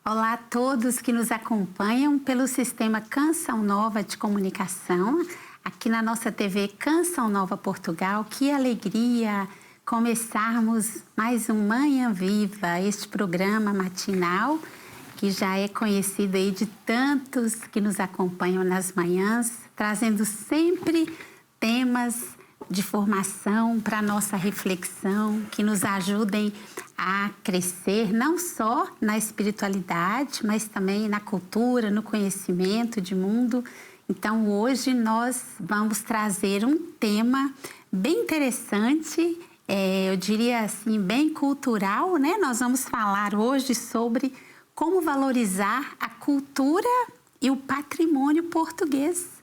Olá a todos que nos acompanham pelo sistema Canção Nova de Comunicação, aqui na nossa TV Canção Nova Portugal. Que alegria começarmos mais um Manhã Viva, este programa matinal que já é conhecido aí de tantos que nos acompanham nas manhãs, trazendo sempre temas de formação para a nossa reflexão, que nos ajudem a crescer não só na espiritualidade, mas também na cultura, no conhecimento de mundo. Então, hoje nós vamos trazer um tema bem interessante, eu diria assim, bem cultural, né? Nós vamos falar hoje sobre como valorizar a cultura e o patrimônio português.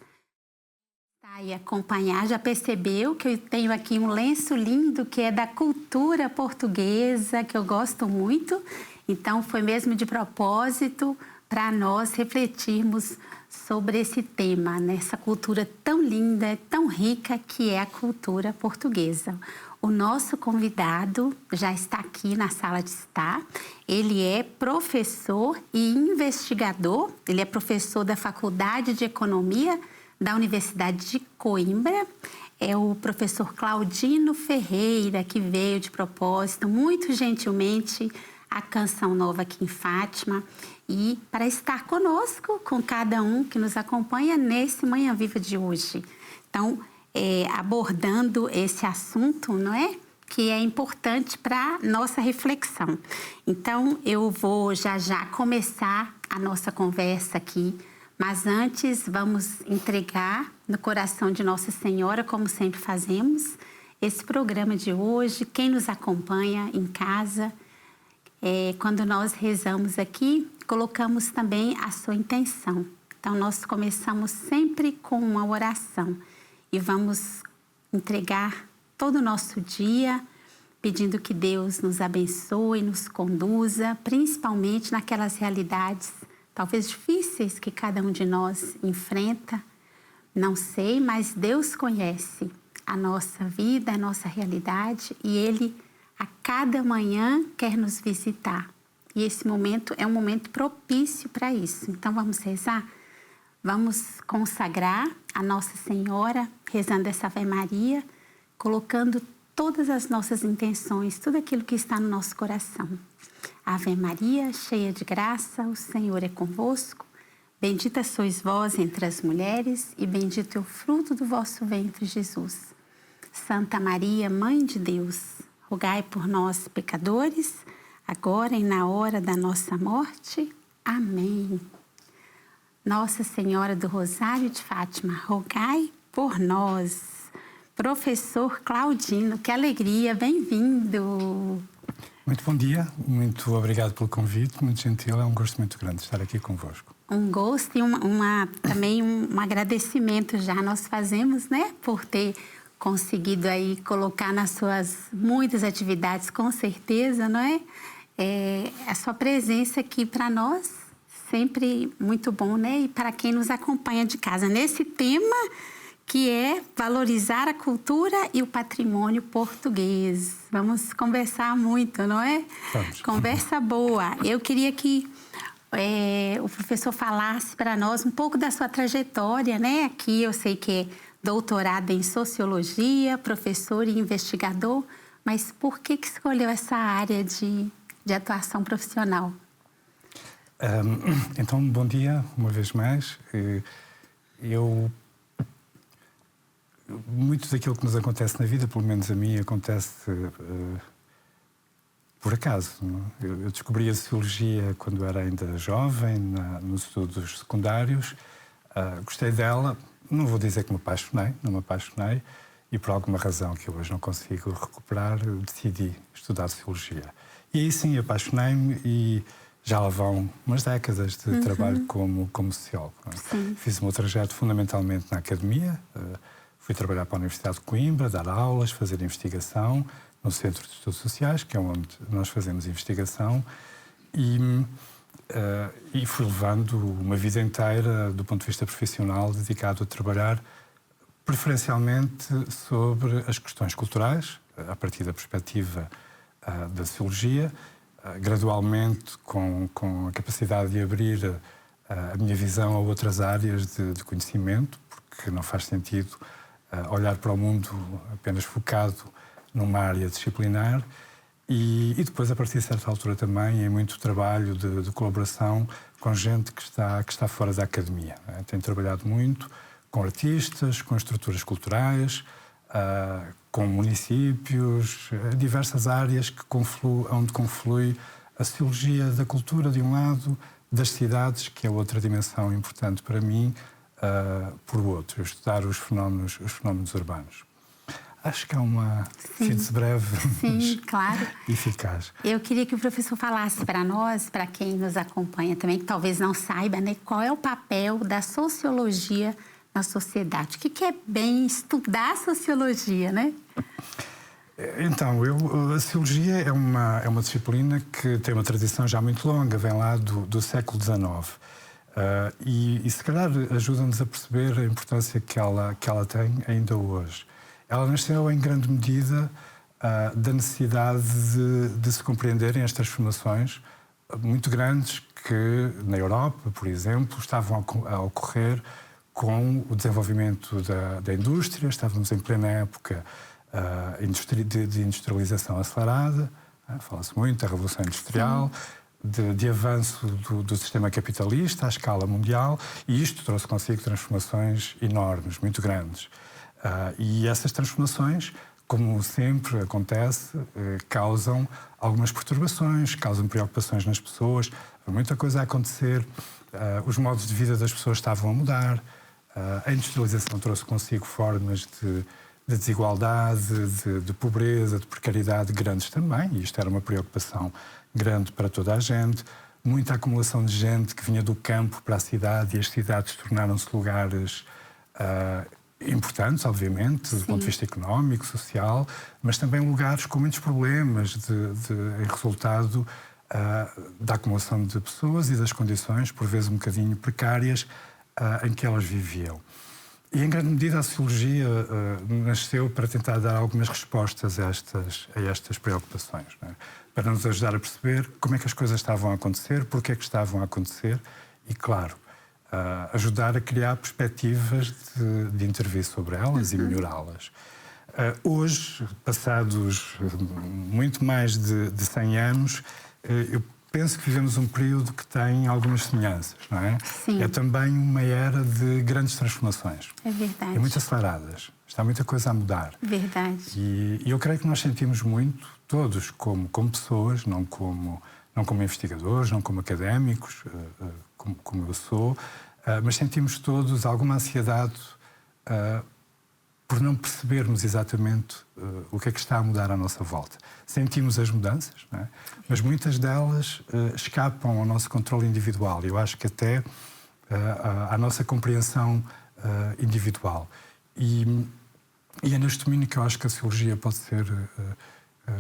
E acompanhar, já percebeu que eu tenho aqui um lenço lindo que é da cultura portuguesa, que eu gosto muito. Então, foi mesmo de propósito para nós refletirmos sobre esse tema, né? Essa cultura tão linda, tão rica que é a cultura portuguesa. O nosso convidado já está aqui na sala de estar. Ele é professor e investigador. Ele é professor da Faculdade de Economia da Universidade de Coimbra. É o professor Claudino Ferreira, que veio de propósito, muito gentilmente, à Canção Nova aqui em Fátima, e para estar conosco, com cada um que nos acompanha nesse Manhã Viva de hoje. Então, abordando esse assunto, não é? Que é importante para nossa reflexão. Então, eu vou já começar a nossa conversa aqui, mas antes vamos entregar no coração de Nossa Senhora, como sempre fazemos, esse programa de hoje. Quem nos acompanha em casa, quando nós rezamos aqui, colocamos também a sua intenção. Então, nós começamos sempre com uma oração e vamos entregar todo o nosso dia, pedindo que Deus nos abençoe, nos conduza, principalmente naquelas realidades talvez difíceis que cada um de nós enfrenta. Não sei, mas Deus conhece a nossa vida, a nossa realidade, e Ele a cada manhã quer nos visitar. E esse momento é um momento propício para isso. Então vamos rezar? Vamos consagrar a Nossa Senhora, rezando essa Ave Maria, colocando todas as nossas intenções, tudo aquilo que está no nosso coração. Ave Maria, cheia de graça, o Senhor é convosco. Bendita sois vós entre as mulheres e bendito é o fruto do vosso ventre, Jesus. Santa Maria, Mãe de Deus, rogai por nós, pecadores, agora e na hora da nossa morte. Amém. Nossa Senhora do Rosário de Fátima, rogai por nós. Professor Claudino, que alegria, bem-vindo. Muito bom dia, muito obrigado pelo convite, muito gentil, é um gosto muito grande estar aqui convosco. Um gosto e também um agradecimento já nós fazemos, né, por ter conseguido aí colocar nas suas muitas atividades, com certeza, não é? A sua presença aqui para nós, sempre muito bom, né? E para quem nos acompanha de casa, nesse tema que é valorizar a cultura e o patrimônio português. Vamos conversar muito, não é? Vamos. Conversa boa. Eu queria que o professor falasse para nós um pouco da sua trajetória, né? Aqui eu sei que é doutorado em Sociologia, professor e investigador, mas por que escolheu essa área de atuação profissional? Então, bom dia, uma vez mais. Muito daquilo que nos acontece na vida, pelo menos a mim, acontece por acaso. Eu descobri a Sociologia quando era ainda jovem, nos estudos secundários. Gostei dela, não vou dizer que não me apaixonei, e por alguma razão que eu hoje não consigo recuperar, decidi estudar Sociologia. E aí sim, apaixonei-me e já lá vão umas décadas de trabalho como sociólogo. Fiz o meu trajeto fundamentalmente na academia. Fui trabalhar para a Universidade de Coimbra, dar aulas, fazer investigação no Centro de Estudos Sociais, que é onde nós fazemos investigação, e fui levando uma vida inteira, do ponto de vista profissional, dedicado a trabalhar preferencialmente sobre as questões culturais, a partir da perspectiva da sociologia, gradualmente, com a capacidade de abrir a minha visão a outras áreas de conhecimento, porque não faz sentido olhar para o mundo apenas focado numa área disciplinar. E depois, a partir de certa altura também, em muito trabalho de colaboração com gente que está fora da academia. Tenho trabalhado muito com artistas, com estruturas culturais, com municípios, diversas áreas onde conflui a sociologia da cultura de um lado, das cidades, que é outra dimensão importante para mim, por outro, estudar os fenómenos urbanos. Acho que é uma síntese breve, sim, claro, eficaz. Eu queria que o professor falasse para nós, para quem nos acompanha também, que talvez não saiba, né, qual é o papel da sociologia na sociedade. O que é bem estudar a sociologia, né? Então, a sociologia é uma disciplina que tem uma tradição já muito longa, vem lá do século XIX. E se calhar ajuda-nos a perceber a importância que ela tem ainda hoje. Ela nasceu em grande medida da necessidade de se compreenderem as transformações muito grandes que na Europa, por exemplo, estavam a ocorrer com o desenvolvimento da indústria. Estávamos em plena época de industrialização acelerada, fala-se muito da Revolução Industrial, de avanço do sistema capitalista à escala mundial, e isto trouxe consigo transformações enormes, muito grandes. E essas transformações, como sempre acontece, causam algumas perturbações, causam preocupações nas pessoas, muita coisa a acontecer, os modos de vida das pessoas estavam a mudar, a industrialização trouxe consigo formas de desigualdade, de pobreza, de precariedade grandes também, e isto era uma preocupação grande para toda a gente, muita acumulação de gente que vinha do campo para a cidade, e as cidades tornaram-se lugares importantes, obviamente, do ponto de vista económico, social, mas também lugares com muitos problemas em resultado da acumulação de pessoas e das condições, por vezes um bocadinho precárias, em que elas viviam. E, em grande medida, a sociologia nasceu para tentar dar algumas respostas a estas preocupações, não é? Para nos ajudar a perceber como é que as coisas estavam a acontecer, porque é que estavam a acontecer e, claro, ajudar a criar perspectivas de intervir sobre elas e melhorá-las. Hoje, passados muito mais de 100 anos, eu penso que vivemos um período que tem algumas semelhanças, não é? Sim. É também uma era de grandes transformações. É verdade. E muito aceleradas. Está muita coisa a mudar. Verdade. E eu creio que nós sentimos muito, todos, como pessoas, não como investigadores, não como académicos, como eu sou, mas sentimos todos alguma ansiedade por não percebermos exatamente o que é que está a mudar à nossa volta. Sentimos as mudanças, não é? Mas muitas delas escapam ao nosso controle individual. Eu acho que até à nossa compreensão individual. E é neste domínio que eu acho que a sociologia pode ser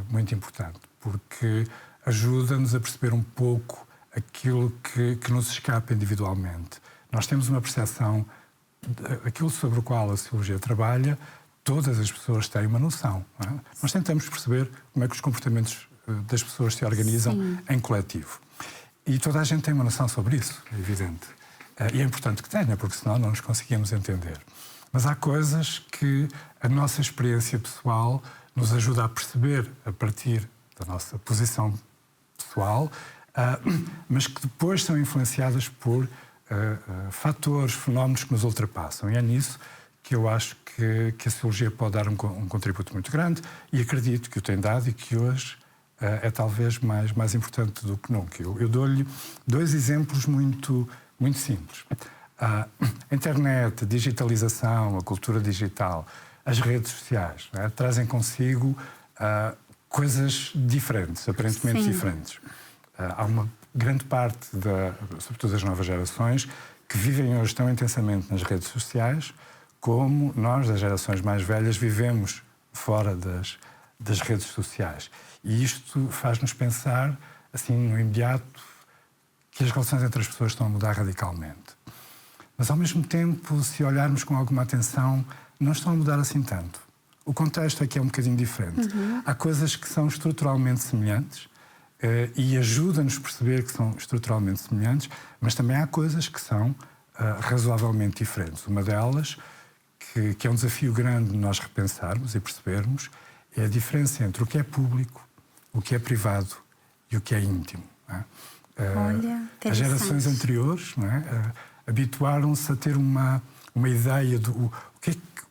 muito importante, porque ajuda-nos a perceber um pouco aquilo que nos escapa individualmente. Nós temos uma percepção, aquilo sobre o qual a sociologia trabalha, todas as pessoas têm uma noção. Não é? Nós tentamos perceber como é que os comportamentos das pessoas se organizam em coletivo. E toda a gente tem uma noção sobre isso, é evidente. E é importante que tenha, porque senão não nos conseguimos entender. Mas há coisas que a nossa experiência pessoal nos ajuda a perceber a partir da nossa posição pessoal, mas que depois são influenciadas por fatores, fenómenos que nos ultrapassam. E é nisso que eu acho que a sociologia pode dar um contributo muito grande, e acredito que o tem dado e que hoje é talvez mais importante do que nunca. Eu dou-lhe dois exemplos muito simples. A internet, a digitalização, a cultura digital, as redes sociais, né, trazem consigo coisas diferentes, aparentemente diferentes. Há uma grande parte, sobretudo das novas gerações, que vivem hoje tão intensamente nas redes sociais como nós, das gerações mais velhas, vivemos fora das redes sociais. E isto faz-nos pensar, assim, no imediato, que as relações entre as pessoas estão a mudar radicalmente. Mas, ao mesmo tempo, se olharmos com alguma atenção, não estão a mudar assim tanto. O contexto aqui é um bocadinho diferente. Há coisas que são estruturalmente semelhantes, e ajuda-nos a perceber que são estruturalmente semelhantes, mas também há coisas que são razoavelmente diferentes. Uma delas, que é um desafio grande de nós repensarmos e percebermos, é a diferença entre o que é público, o que é privado e o que é íntimo. Não é? Olha, as gerações anteriores, não é? Habituaram-se a ter uma ideia do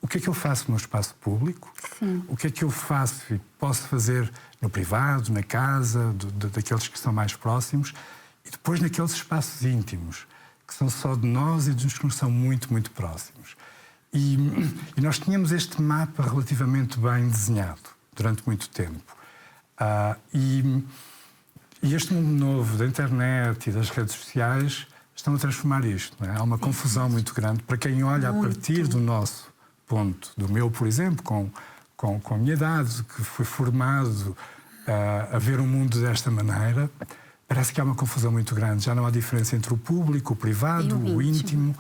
o que é que eu faço no espaço público, sim, o que é que eu faço e posso fazer no privado, na casa, daqueles que são mais próximos, e depois naqueles espaços íntimos, que são só de nós e dos que nos são muito, muito próximos. E nós tínhamos este mapa relativamente bem desenhado durante muito tempo. E este mundo novo da internet e das redes sociais estão a transformar isto. Não é? Há uma confusão muito grande para quem olha a partir do nosso ponto, do meu, por exemplo, com a minha idade, que foi formado a ver o mundo desta maneira. Parece que há uma confusão muito grande. Já não há diferença entre o público, o privado, o íntimo.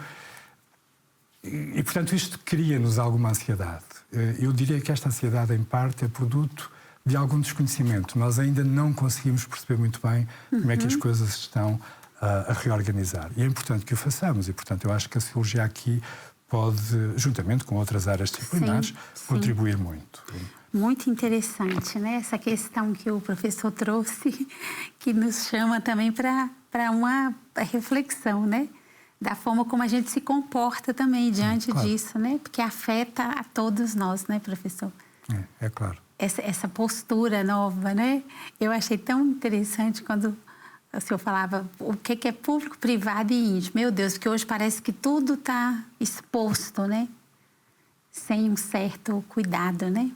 E, portanto, isto cria-nos alguma ansiedade. Eu diria que esta ansiedade, em parte, é produto de algum desconhecimento. Nós ainda não conseguimos perceber muito bem como é que as coisas estão a reorganizar. E é importante que o façamos. E, portanto, eu acho que a sociologia aqui pode, juntamente com outras áreas disciplinares, contribuir muito. Muito interessante, né? Essa questão que o professor trouxe, que nos chama também para uma reflexão, né? Da forma como a gente se comporta também diante disso, né? Porque afeta a todos nós, né, professor? É claro. Essa postura nova, né? Eu achei tão interessante quando o senhor falava o que é público, privado e íntimo. Meu Deus, que hoje parece que tudo está exposto, né? Sem um certo cuidado, né?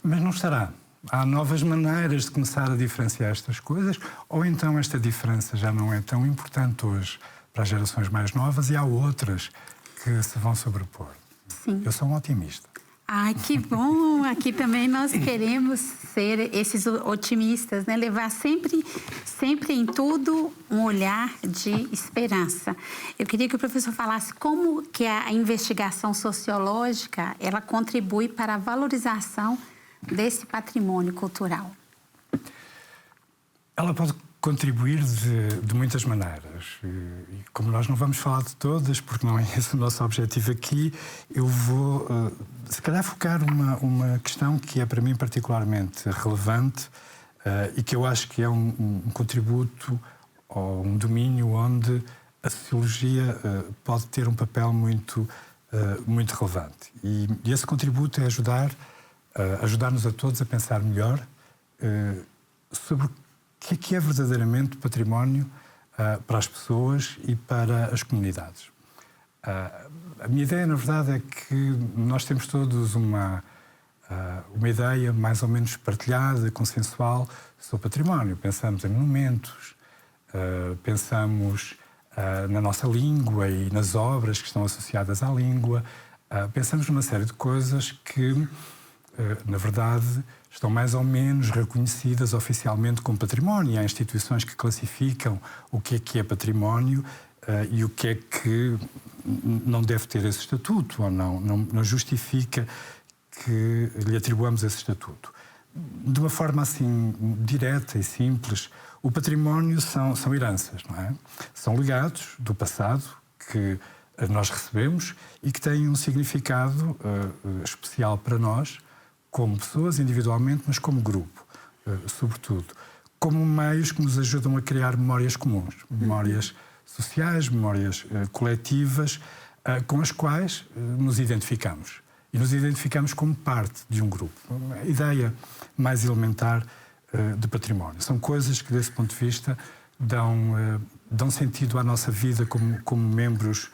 Mas não estará. Há novas maneiras de começar a diferenciar estas coisas, ou então esta diferença já não é tão importante hoje para as gerações mais novas e há outras que se vão sobrepor. Sim. Eu sou um otimista. Ai, que bom! Aqui também nós queremos ser esses otimistas, né? Levar sempre em tudo um olhar de esperança. Eu queria que o professor falasse como que a investigação sociológica ela contribui para a valorização desse patrimônio cultural. Ela pode contribuir de muitas maneiras. E como nós não vamos falar de todas, porque não é esse o nosso objetivo aqui, eu vou, se calhar, focar uma questão que é para mim particularmente relevante e que eu acho que é um contributo ou um domínio onde a sociologia pode ter um papel muito relevante. E esse contributo é ajudar-nos a todos a pensar melhor sobre o que é verdadeiramente património para as pessoas e para as comunidades. A minha ideia, na verdade, é que nós temos todos uma ideia mais ou menos partilhada, consensual, sobre património. Pensamos em monumentos, pensamos na nossa língua e nas obras que estão associadas à língua, pensamos numa série de coisas que, na verdade, estão mais ou menos reconhecidas oficialmente como património. Há instituições que classificam o que é património e o que é que não deve ter esse estatuto ou não justifica que lhe atribuamos esse estatuto. De uma forma assim direta e simples, o património são heranças, não é? São legados do passado que nós recebemos e que têm um significado especial para nós, como pessoas individualmente, mas como grupo, sobretudo. Como meios que nos ajudam a criar memórias comuns, memórias sociais, memórias coletivas, com as quais nos identificamos. E nos identificamos como parte de um grupo. A ideia mais elementar de património. São coisas que, desse ponto de vista, dão sentido à nossa vida como membros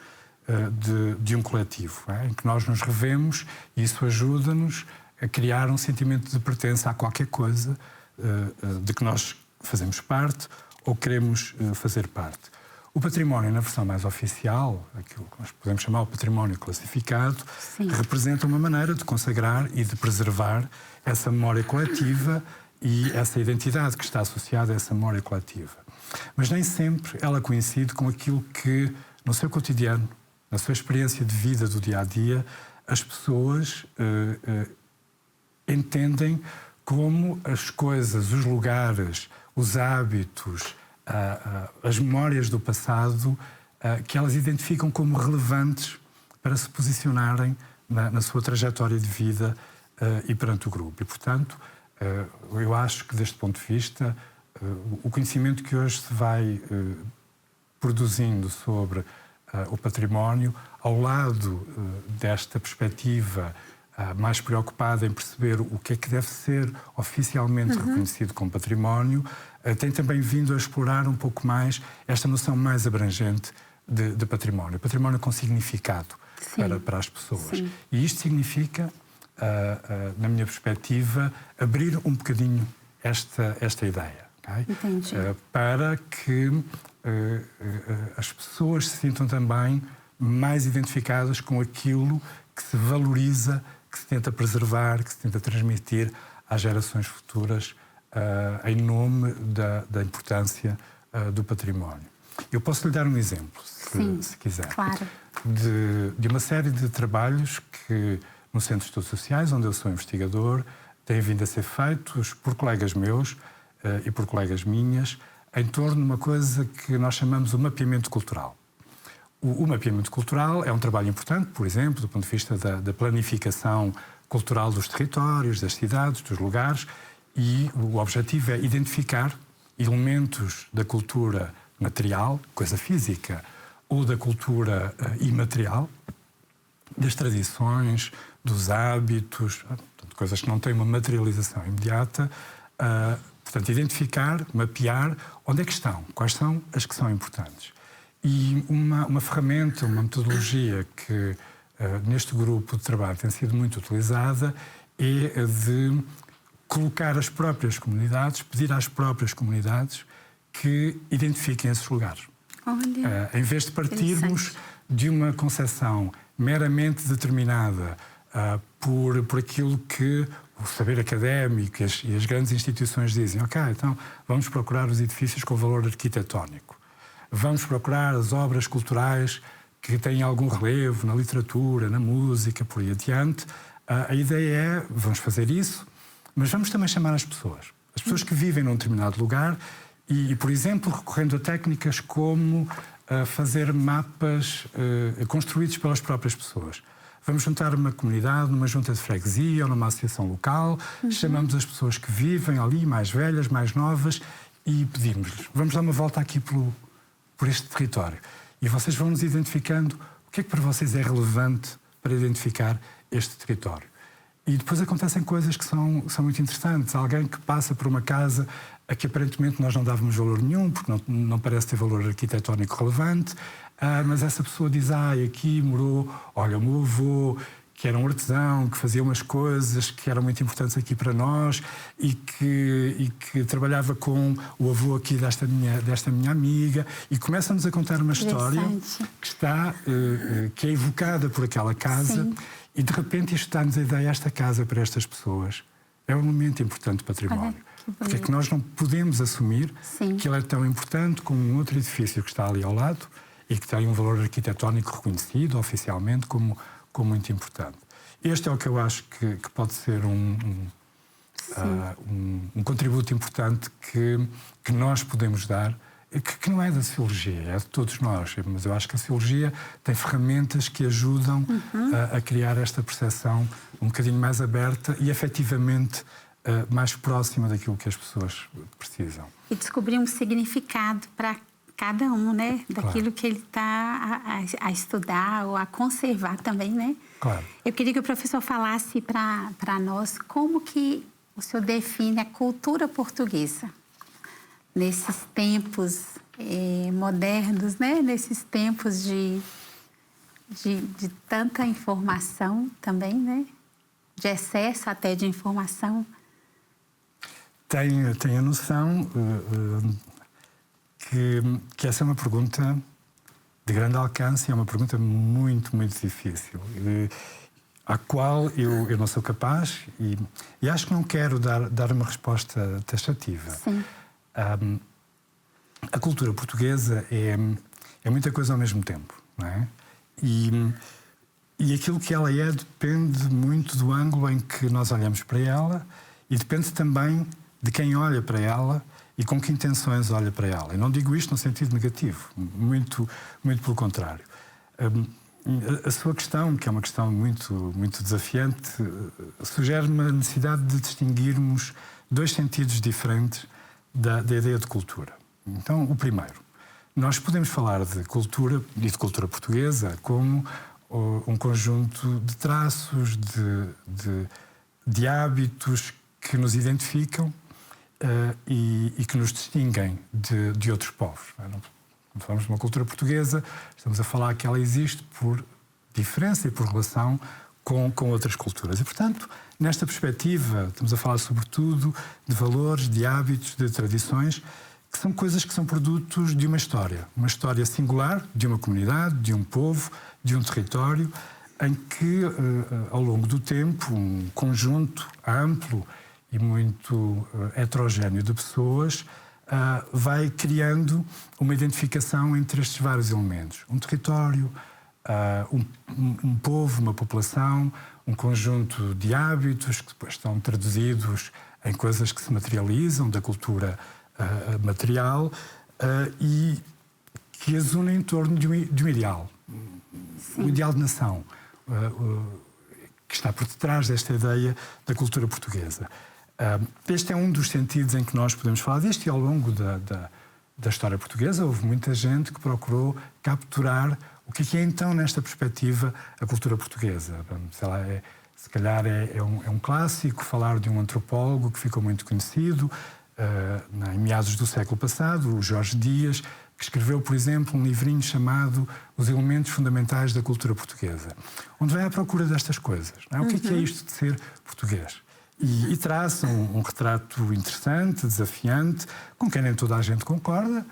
de um coletivo, em que nós nos revemos e isso ajuda-nos a criar um sentimento de pertença a qualquer coisa de que nós fazemos parte ou queremos fazer parte. O património, na versão mais oficial, aquilo que nós podemos chamar o património classificado, representa uma maneira de consagrar e de preservar essa memória coletiva e essa identidade que está associada a essa memória coletiva. Mas nem sempre ela coincide com aquilo que, no seu cotidiano, na sua experiência de vida do dia-a-dia, as pessoas entendem como as coisas, os lugares, os hábitos, as memórias do passado, que elas identificam como relevantes para se posicionarem na sua trajetória de vida e perante o grupo. E, portanto, eu acho que, deste ponto de vista, o conhecimento que hoje se vai produzindo sobre o património, ao lado desta perspectiva mais preocupada em perceber o que é que deve ser oficialmente reconhecido como património, tem também vindo a explorar um pouco mais esta noção mais abrangente de património. Património com significado para as pessoas. Sim. E isto significa, na minha perspectiva, abrir um bocadinho esta ideia. Okay? Entendi. Para que as pessoas se sintam também mais identificadas com aquilo que se valoriza, que se tenta preservar, que se tenta transmitir às gerações futuras em nome da importância do património. Eu posso lhe dar um exemplo, se quiser. Claro. De uma série de trabalhos que, no Centro de Estudos Sociais, onde eu sou investigador, têm vindo a ser feitos por colegas meus e por colegas minhas, em torno de uma coisa que nós chamamos o mapeamento cultural. O mapeamento cultural é um trabalho importante, por exemplo, do ponto de vista da planificação cultural dos territórios, das cidades, dos lugares, e o objetivo é identificar elementos da cultura material, coisa física, ou da cultura imaterial, das tradições, dos hábitos, portanto, coisas que não têm uma materialização imediata. Portanto, identificar, mapear onde é que estão, quais são as que são importantes. E uma ferramenta, uma metodologia que neste grupo de trabalho tem sido muito utilizada é a de colocar as próprias comunidades, pedir às próprias comunidades que identifiquem esses lugares. Olha, em vez de partirmos de uma concepção meramente determinada por aquilo que o saber académico e as grandes instituições dizem, ok, então vamos procurar os edifícios com valor arquitetónico, vamos procurar as obras culturais que têm algum relevo na literatura, na música, por aí adiante. A ideia é, vamos fazer isso, mas vamos também chamar as pessoas que vivem num determinado lugar e, por exemplo, recorrendo a técnicas como fazer mapas construídos pelas próprias pessoas. Vamos juntar uma comunidade numa junta de freguesia ou numa associação local, chamamos as pessoas que vivem ali, mais velhas, mais novas, e pedimos-lhes, vamos dar uma volta aqui por este território. E vocês vão-nos identificando o que é que para vocês é relevante para identificar este território. E depois acontecem coisas que são muito interessantes. Alguém que passa por uma casa a que aparentemente nós não dávamos valor nenhum, porque não parece ter valor arquitetónico relevante, mas essa pessoa diz, aqui morou, olha, o meu avô, que era um artesão, que fazia umas coisas que eram muito importantes aqui para nós e que trabalhava com o avô aqui desta minha amiga, e começa-nos a contar uma história que é evocada por aquela casa. Sim. E de repente isto dá-nos a ideia, esta casa para estas pessoas é um elemento importante do património. Porque é que nós não podemos assumir que ele é tão importante como um outro edifício que está ali ao lado e que tem um valor arquitetónico reconhecido oficialmente como muito importante. Este é o que eu acho que pode ser um contributo importante que nós podemos dar, que não é da sociologia, é de todos nós, mas eu acho que a sociologia tem ferramentas que ajudam a criar esta percepção um bocadinho mais aberta e efetivamente mais próxima daquilo que as pessoas precisam. E descobrir um significado para cada um, né? Daquilo que ele está a estudar ou a conservar também, né? Claro. Eu queria que o professor falasse para nós como que o senhor define a cultura portuguesa nesses tempos modernos, né? Nesses tempos de tanta informação também, né? De excesso até de informação. Tenho a noção que essa é uma pergunta de grande alcance e é uma pergunta muito, muito difícil, à qual eu não sou capaz e acho que não quero dar uma resposta taxativa. Sim. A cultura portuguesa é muita coisa ao mesmo tempo, não é? E aquilo que ela é depende muito do ângulo em que nós olhamos para ela E depende também de quem olha para ela e com que intenções olha para ela. E não digo isto no sentido negativo, muito pelo contrário. A sua questão, que é uma questão muito desafiante, sugere-me a necessidade de distinguirmos dois sentidos diferentes da ideia de cultura. Então, o primeiro, nós podemos falar de cultura, e de cultura portuguesa, como um conjunto de traços, de hábitos que nos identificam e que nos distinguem de outros povos. Quando falamos de uma cultura portuguesa, estamos a falar que ela existe por diferença e por relação com outras culturas. E, portanto, nesta perspectiva, estamos a falar sobretudo de valores, de hábitos, de tradições, que são coisas que são produtos de uma história singular, de uma comunidade, de um povo, de um território, em que, ao longo do tempo, um conjunto amplo e muito heterogéneo de pessoas vai criando uma identificação entre estes vários elementos. Um território, um povo, uma população, um conjunto de hábitos que depois estão traduzidos em coisas que se materializam da cultura material e que as unem em torno de um ideal. Sim. Um ideal de nação que está por detrás desta ideia da cultura portuguesa. Este é um dos sentidos em que nós podemos falar disto e ao longo da história portuguesa houve muita gente que procurou capturar o que é então, nesta perspectiva, a cultura portuguesa. Sei lá, se calhar é um clássico falar de um antropólogo que ficou muito conhecido em meados do século passado, o Jorge Dias, que escreveu, por exemplo, um livrinho chamado Os Elementos Fundamentais da Cultura Portuguesa, onde vai à procura destas coisas. Não é? O que é isto de ser português? E traça um retrato interessante, desafiante, com quem nem toda a gente concorda,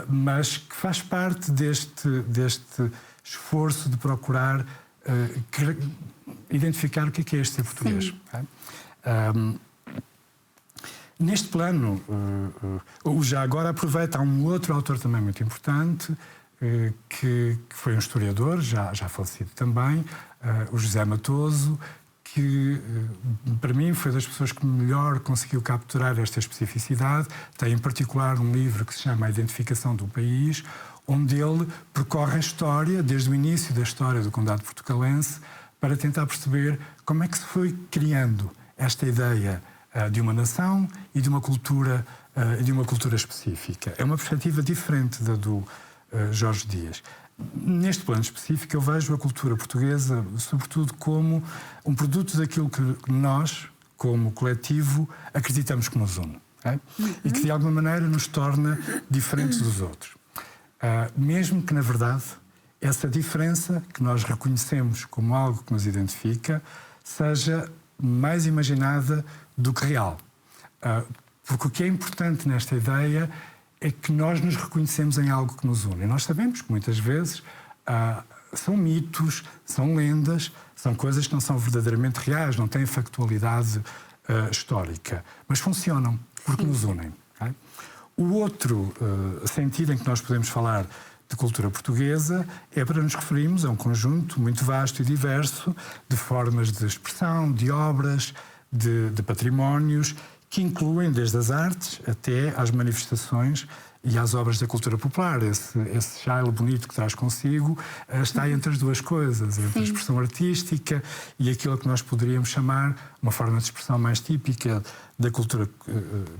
mas que faz parte deste esforço de procurar identificar o que é este ser português. Neste plano, já agora aproveita, há um outro autor também muito importante, que foi um historiador, já falecido também, o José Matoso, que para mim foi das pessoas que melhor conseguiu capturar esta especificidade. Tem em particular um livro que se chama A Identificação do País, onde ele percorre a história, desde o início da história do Condado Portucalense, para tentar perceber como é que se foi criando esta ideia de uma nação e de uma cultura específica. É uma perspectiva diferente da do Jorge Dias. Neste plano específico, eu vejo a cultura portuguesa, sobretudo, como um produto daquilo que nós, como coletivo, acreditamos que nos une. E que, de alguma maneira, nos torna diferentes dos outros. Mesmo que, na verdade, essa diferença que nós reconhecemos como algo que nos identifica seja mais imaginada do que real. Porque o que é importante nesta ideia é que nós nos reconhecemos em algo que nos une. E nós sabemos que muitas vezes são mitos, são lendas, são coisas que não são verdadeiramente reais, não têm factualidade histórica, mas funcionam porque nos unem. O outro sentido em que nós podemos falar de cultura portuguesa é para nos referirmos a um conjunto muito vasto e diverso de formas de expressão, de obras, de patrimónios, que incluem desde as artes até às manifestações e às obras da cultura popular. Esse chale bonito que traz consigo está entre as duas coisas, entre a expressão artística e aquilo que nós poderíamos chamar uma forma de expressão mais típica da cultura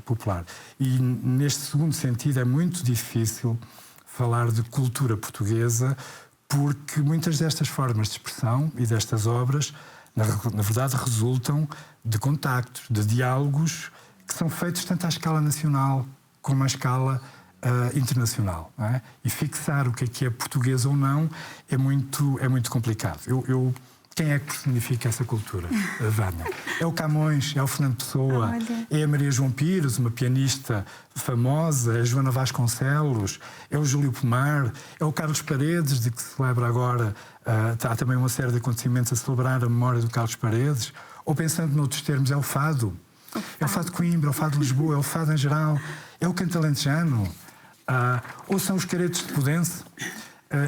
popular. E neste segundo sentido é muito difícil falar de cultura portuguesa porque muitas destas formas de expressão e destas obras, na verdade, resultam de contactos, de diálogos que são feitos tanto à escala nacional como à escala internacional. Não é? E fixar o que é português ou não é muito complicado. Quem é que personifica essa cultura, Vânia? É o Camões, é o Fernando Pessoa, é a Maria João Pires, uma pianista famosa, é a Joana Vasconcelos, é o Júlio Pomar, é o Carlos Paredes, de que se celebra agora, há também uma série de acontecimentos a celebrar a memória do Carlos Paredes, ou pensando noutros termos, é o fado. É o fado de Coimbra, é o fado de Lisboa, é o fado em geral, é o canto alentejano, ou são os caretos de Pudense.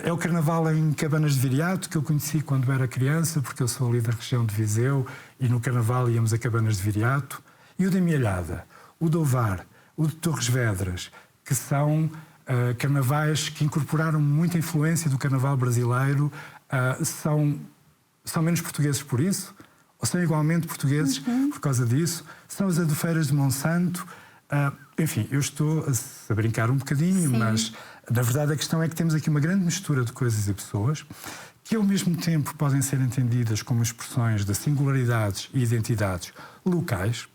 É o carnaval em Cabanas de Viriato, que eu conheci quando era criança, porque eu sou ali da região de Viseu, e no carnaval íamos a Cabanas de Viriato. E o da Mielhada, o do Ovar, o de Torres Vedras, que são carnavais que incorporaram muita influência do carnaval brasileiro, são menos portugueses por isso? Ou são igualmente portugueses por causa disso? São as adufeiras de Monsanto? Enfim, eu estou a brincar um bocadinho, Sim. mas na verdade a questão é que temos aqui uma grande mistura de coisas e pessoas que ao mesmo tempo podem ser entendidas como expressões de singularidades e identidades locais.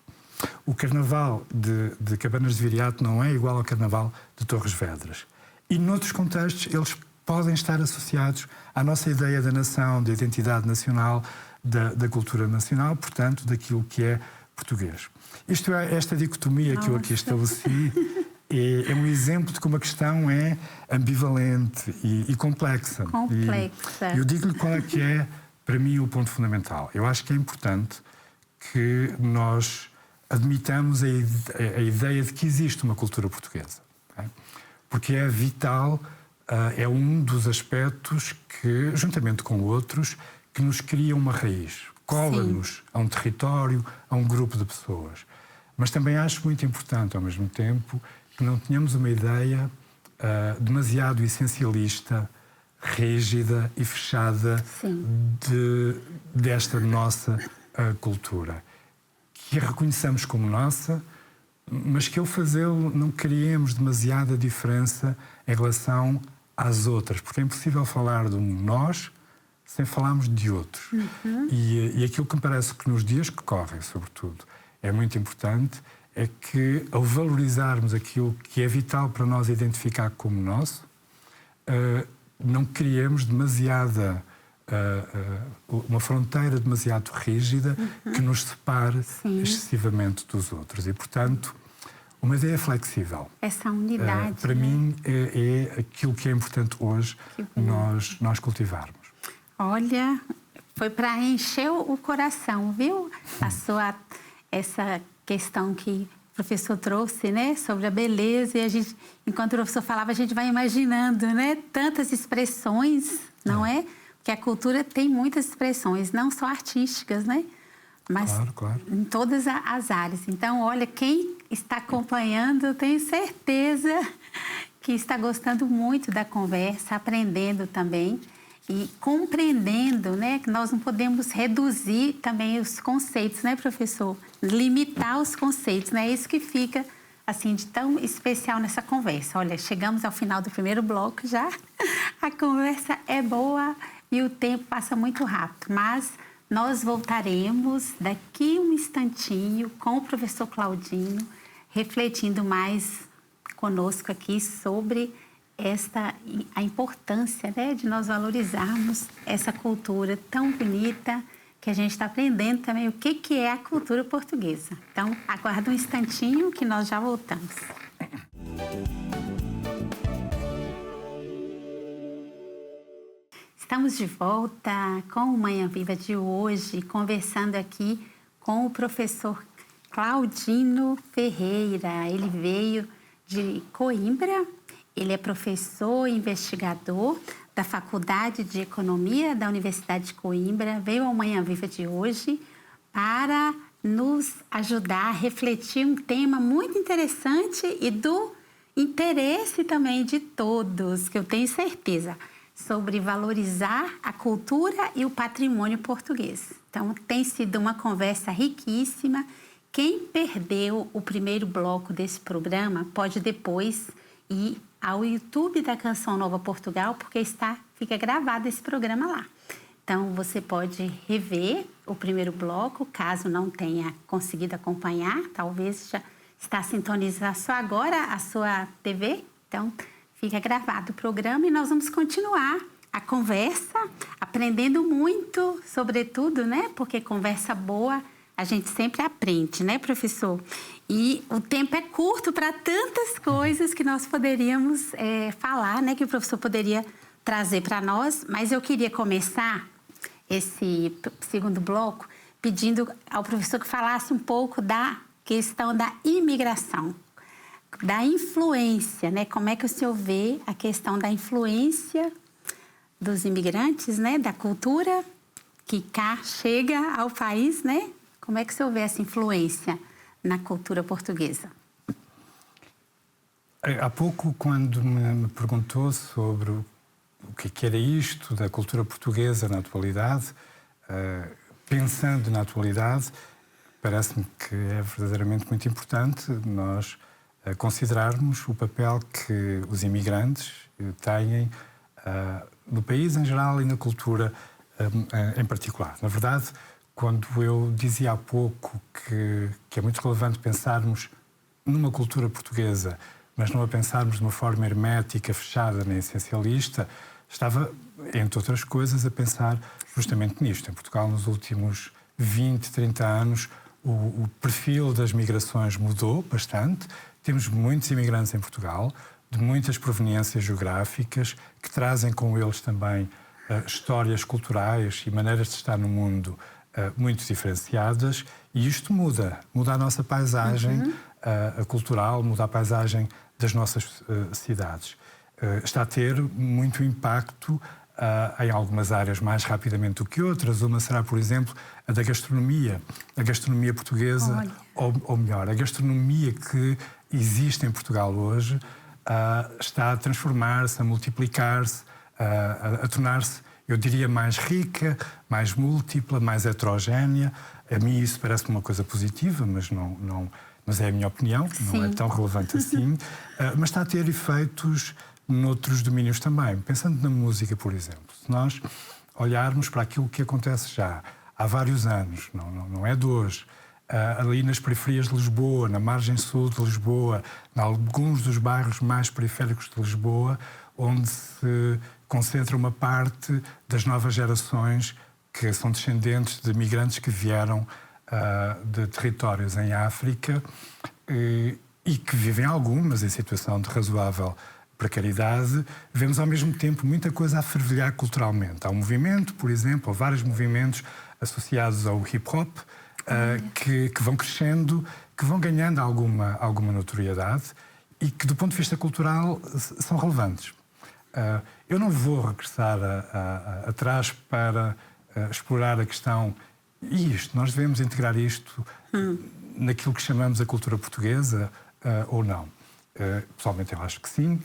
O carnaval de Cabanas de Viriato não é igual ao carnaval de Torres Vedras. E noutros contextos eles podem estar associados à nossa ideia da nação, da identidade nacional, da cultura nacional, portanto, daquilo que é português. Esta dicotomia que eu aqui estabeleci é um exemplo de como a questão é ambivalente e complexa. Complexa. E eu digo-lhe qual é que é, para mim, o ponto fundamental. Eu acho que é importante que nós admitamos a ideia de que existe uma cultura portuguesa. Okay? Porque é vital, é um dos aspectos que, juntamente com outros, que nos cria uma raiz. Cola-nos a um território, a um grupo de pessoas. Mas também acho muito importante, ao mesmo tempo, que não tenhamos uma ideia demasiado essencialista, rígida e fechada desta nossa cultura. Que a reconheçamos como nossa, mas que ao fazê-lo não criemos demasiada diferença em relação às outras, porque é impossível falar de um nós sem falarmos de outros. E aquilo que me parece que nos dias que correm, sobretudo, é muito importante, é que ao valorizarmos aquilo que é vital para nós identificar como nosso, não criemos demasiada uma fronteira demasiado rígida que nos separe excessivamente dos outros. E, portanto, uma ideia flexível. Essa unidade. Para mim, é aquilo que é importante hoje nós cultivarmos. Olha, foi para encher o coração, viu? Essa questão que o professor trouxe, né? Sobre a beleza. E a gente, enquanto o professor falava, a gente vai imaginando, né? Tantas expressões, não é? Porque a cultura tem muitas expressões, não só artísticas, né? Mas claro. em todas as áreas. Então, olha, quem está acompanhando, eu tenho certeza que está gostando muito da conversa, aprendendo também e compreendendo, né, que nós não podemos reduzir também os conceitos, né, professor? Limitar os conceitos, né? É isso que fica, assim, de tão especial nessa conversa. Olha, chegamos ao final do primeiro bloco já. A conversa é boa e o tempo passa muito rápido, mas nós voltaremos daqui um instantinho com o professor Claudinho, refletindo mais conosco aqui sobre a importância, né, de nós valorizarmos essa cultura tão bonita que a gente está aprendendo também o que é a cultura portuguesa. Então, aguarda um instantinho que nós já voltamos. Estamos de volta com o Manhã Viva de hoje, conversando aqui com o professor Claudino Ferreira. Ele veio de Coimbra, ele é professor e investigador da Faculdade de Economia da Universidade de Coimbra. Veio ao Manhã Viva de hoje para nos ajudar a refletir um tema muito interessante e do interesse também de todos, que eu tenho certeza, sobre valorizar a cultura e o patrimônio português. Então, tem sido uma conversa riquíssima. Quem perdeu o primeiro bloco desse programa pode depois ir ao YouTube da Canção Nova Portugal, porque fica gravado esse programa lá. Então, você pode rever o primeiro bloco, caso não tenha conseguido acompanhar, talvez já está sintonizando só agora a sua TV. Então, fica gravado o programa e nós vamos continuar a conversa, aprendendo muito, sobretudo, né? Porque conversa boa a gente sempre aprende, né, professor? E o tempo é curto para tantas coisas que nós poderíamos falar, né? Que o professor poderia trazer para nós. Mas eu queria começar esse segundo bloco pedindo ao professor que falasse um pouco da questão da imigração, da influência, né? Como é que o senhor vê a questão da influência dos imigrantes, né? Da cultura que cá chega ao país, né? Como é que o senhor vê essa influência na cultura portuguesa? Há pouco, quando me perguntou sobre o que era isto da cultura portuguesa na atualidade, pensando na atualidade, parece-me que é verdadeiramente muito importante nós considerarmos o papel que os imigrantes têm no país em geral e na cultura em particular. Na verdade, quando eu dizia há pouco que é muito relevante pensarmos numa cultura portuguesa, mas não a pensarmos de uma forma hermética, fechada nem essencialista, estava, entre outras coisas, a pensar justamente nisto. Em Portugal, nos últimos 20, 30 anos, o perfil das migrações mudou bastante. Temos muitos imigrantes em Portugal, de muitas proveniências geográficas, que trazem com eles também histórias culturais e maneiras de estar no mundo muito diferenciadas, e isto muda a nossa paisagem cultural, muda a paisagem das nossas cidades. Está a ter muito impacto em algumas áreas mais rapidamente do que outras. Uma será, por exemplo, a da gastronomia. A gastronomia portuguesa, ou melhor, a gastronomia que existe em Portugal hoje está a transformar-se, a multiplicar-se, a tornar-se, eu diria, mais rica, mais múltipla, mais heterogénea. A mim isso parece uma coisa positiva, mas é a minha opinião, não é tão relevante assim. Mas está a ter efeitos noutros domínios também. Pensando na música, por exemplo, se nós olharmos para aquilo que acontece já há vários anos, não é de hoje, ali nas periferias de Lisboa, na margem sul de Lisboa, em alguns dos bairros mais periféricos de Lisboa, onde se concentra uma parte das novas gerações que são descendentes de migrantes que vieram de territórios em África e que vivem algumas em situação de razoável precariedade. Vemos ao mesmo tempo muita coisa a fervilhar culturalmente. Há um movimento, por exemplo, ou vários movimentos associados ao hip-hop que vão crescendo, que vão ganhando alguma notoriedade e que, do ponto de vista cultural, são relevantes. Eu não vou regressar atrás para explorar a questão nós devemos integrar isto naquilo que chamamos a cultura portuguesa ou não. Pessoalmente eu acho que sim,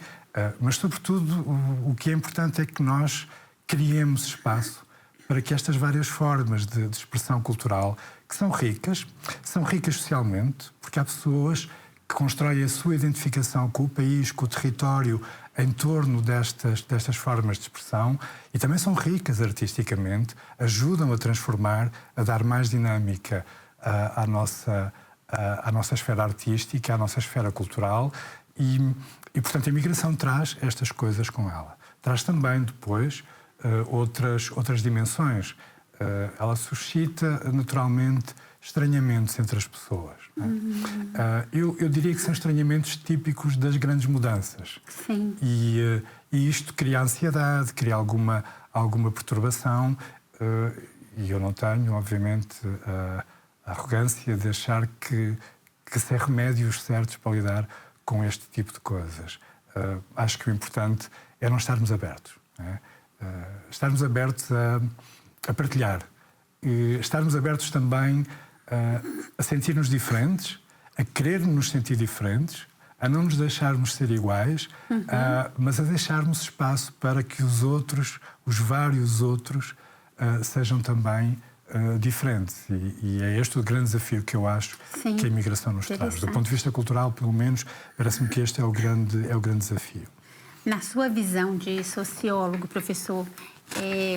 mas sobretudo o que é importante é que nós criemos espaço para que estas várias formas de expressão cultural, que são ricas socialmente, porque há pessoas que constroem a sua identificação com o país, com o território, em torno destas formas de expressão, e também são ricas artisticamente, ajudam a transformar, a dar mais dinâmica à nossa esfera artística, à nossa esfera cultural, e portanto a imigração traz estas coisas com ela. Traz também depois outras dimensões. Ela suscita naturalmente estranhamentos entre as pessoas. Eu diria que são estranhamentos típicos das grandes mudanças. Sim. E isto cria ansiedade, cria alguma perturbação, e eu não tenho, obviamente, a arrogância de achar que se há remédios certos para lidar com este tipo de coisas. Acho que o importante é não estarmos abertos. Estarmos abertos a partilhar. E estarmos abertos também a sentir-nos diferentes, a querer nos sentir diferentes, a não nos deixarmos ser iguais, mas a deixarmos espaço para que os outros, os vários outros, sejam também diferentes. E é este o grande desafio que eu acho que a imigração nos traz. Do ponto de vista cultural, pelo menos, parece-me que este é o grande desafio. Na sua visão de sociólogo, professor,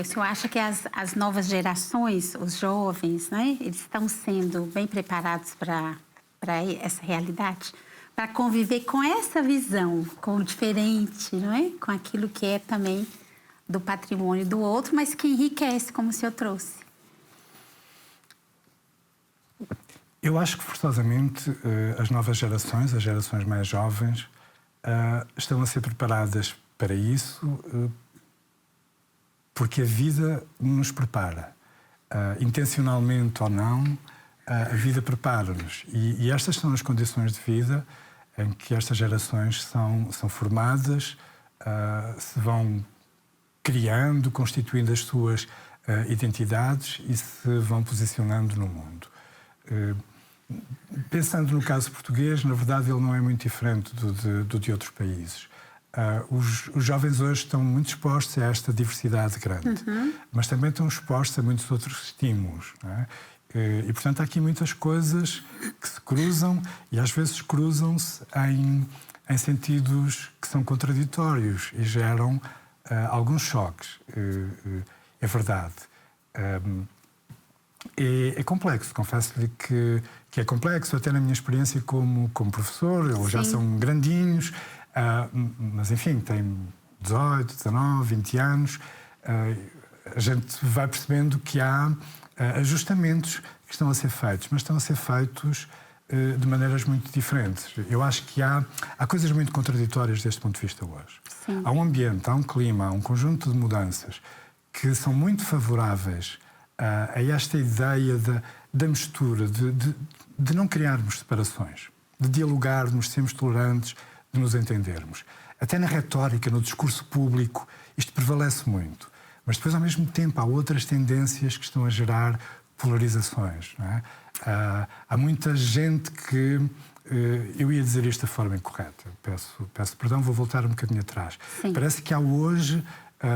o senhor acha que as novas gerações, os jovens, né, eles estão sendo bem preparados para essa realidade? Para conviver com essa visão, com o diferente, não é? Com aquilo que é também do patrimônio do outro, mas que enriquece, como o senhor trouxe. Eu acho que, forçosamente, as novas gerações, as gerações mais jovens, estão a ser preparadas para isso porque a vida nos prepara. Intencionalmente ou não, a vida prepara-nos. E estas são as condições de vida em que estas gerações são formadas, se vão criando, constituindo as suas identidades e se vão posicionando no mundo. Pensando no caso português, na verdade ele não é muito diferente do de outros países. Os jovens hoje estão muito expostos a esta diversidade grande, mas também estão expostos a muitos outros estímulos, não é? E, portanto, há aqui muitas coisas que se cruzam e às vezes cruzam-se em sentidos que são contraditórios e geram alguns choques. É verdade. É complexo, confesso-lhe que é complexo, até na minha experiência como professor, eles já são grandinhos, mas enfim, têm 18, 19, 20 anos, a gente vai percebendo que há ajustamentos que estão a ser feitos, mas estão a ser feitos de maneiras muito diferentes. Eu acho que há coisas muito contraditórias deste ponto de vista hoje. Sim. Há um ambiente, há um clima, há um conjunto de mudanças que são muito favoráveis a esta ideia da mistura, de não criarmos separações, de dialogarmos, de sermos tolerantes, de nos entendermos. Até na retórica, no discurso público, isto prevalece muito. Mas depois, ao mesmo tempo, há outras tendências que estão a gerar polarizações, não é? Há muita gente que... eu ia dizer isto da forma incorreta. Peço perdão, vou voltar um bocadinho atrás. Sim. Parece que há hoje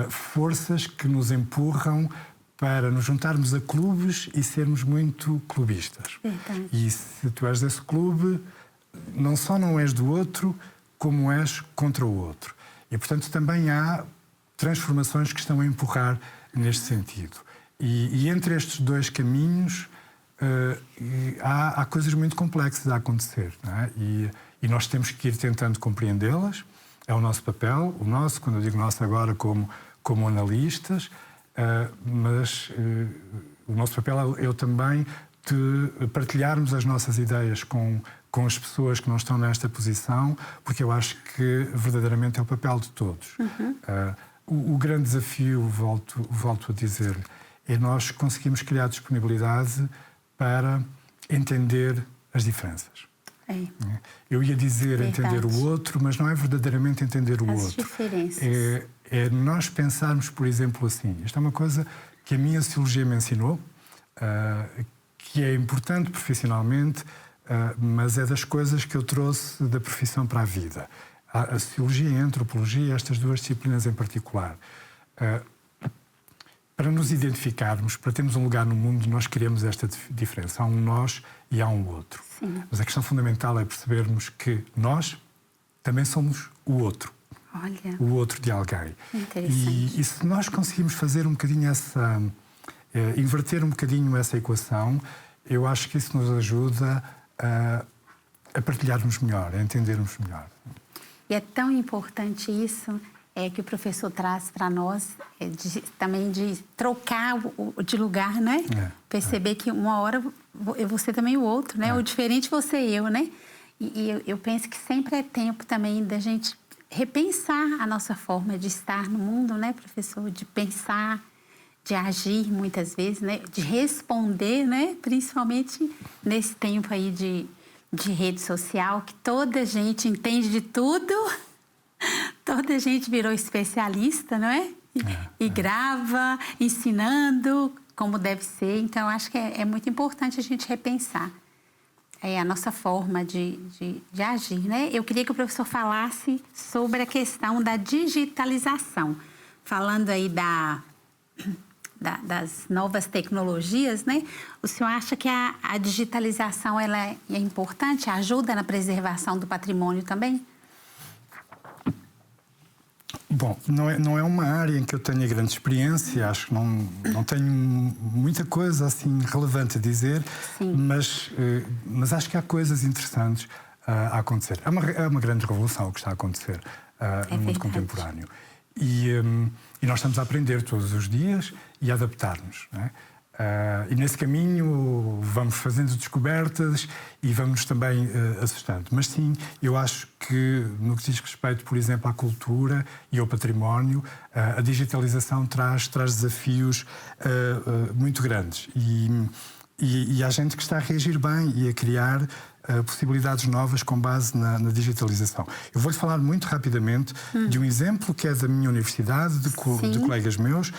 forças que nos empurram para nos juntarmos a clubes e sermos muito clubistas. Verdade. E se tu és desse clube, não só não és do outro, como és contra o outro. E, portanto, também há transformações que estão a empurrar neste sentido. E entre estes dois caminhos há coisas muito complexas a acontecer, não é? E nós temos que ir tentando compreendê-las. É o nosso papel, o nosso, quando eu digo nosso agora como analistas, mas o nosso papel é também de partilharmos as nossas ideias com as pessoas que não estão nesta posição, porque eu acho que verdadeiramente é o papel de todos. O grande desafio, volto a dizer, é nós conseguirmos criar disponibilidade para entender as diferenças. É. Eu ia dizer Verdade. entender o outro, mas não é verdadeiramente entender o As outro. diferenças. É nós pensarmos, por exemplo, assim. Isto é uma coisa que a minha sociologia me ensinou, que é importante profissionalmente, mas é das coisas que eu trouxe da profissão para a vida. A sociologia e a antropologia, estas duas disciplinas em particular. Para nos identificarmos, para termos um lugar no mundo, nós queremos esta diferença. Há um nós e há um outro. Sim. Mas a questão fundamental é percebermos que nós também somos o outro. Olha. O outro de alguém. Interessante. E se nós conseguimos fazer um bocadinho inverter um bocadinho essa equação, eu acho que isso nos ajuda a partilharmos melhor, a entendermos melhor. E é tão importante isso que o professor traz para nós, também de trocar de lugar, né? Perceber que uma hora eu vou ser também o outro, né? O diferente você e eu, né? E eu penso que sempre é tempo também da gente repensar a nossa forma de estar no mundo, né, professor? De pensar, de agir muitas vezes, né? De responder, né? Principalmente nesse tempo aí de rede social, que toda a gente entende de tudo, toda a gente virou especialista, não é? E grava, ensinando como deve ser. Então, acho que é muito importante a gente repensar a nossa forma de agir, né? Eu queria que o professor falasse sobre a questão da digitalização. Falando aí das novas tecnologias, né? O senhor acha que a digitalização ela é importante, ajuda na preservação do patrimônio também? Bom, não é uma área em que eu tenha grande experiência, acho que não tenho muita coisa assim relevante a dizer, mas acho que há coisas interessantes a acontecer. É uma grande revolução o que está a acontecer no mundo contemporâneo. E nós estamos a aprender todos os dias e a adaptar-nos, não é? E nesse caminho vamos fazendo descobertas e vamos também assustando. Mas sim, eu acho que no que diz respeito, por exemplo, à cultura e ao património, a digitalização traz desafios muito grandes. E há gente que está a reagir bem e a criar possibilidades novas com base na digitalização. Eu vou-lhe falar muito rapidamente de um exemplo que é da minha universidade, de colegas meus,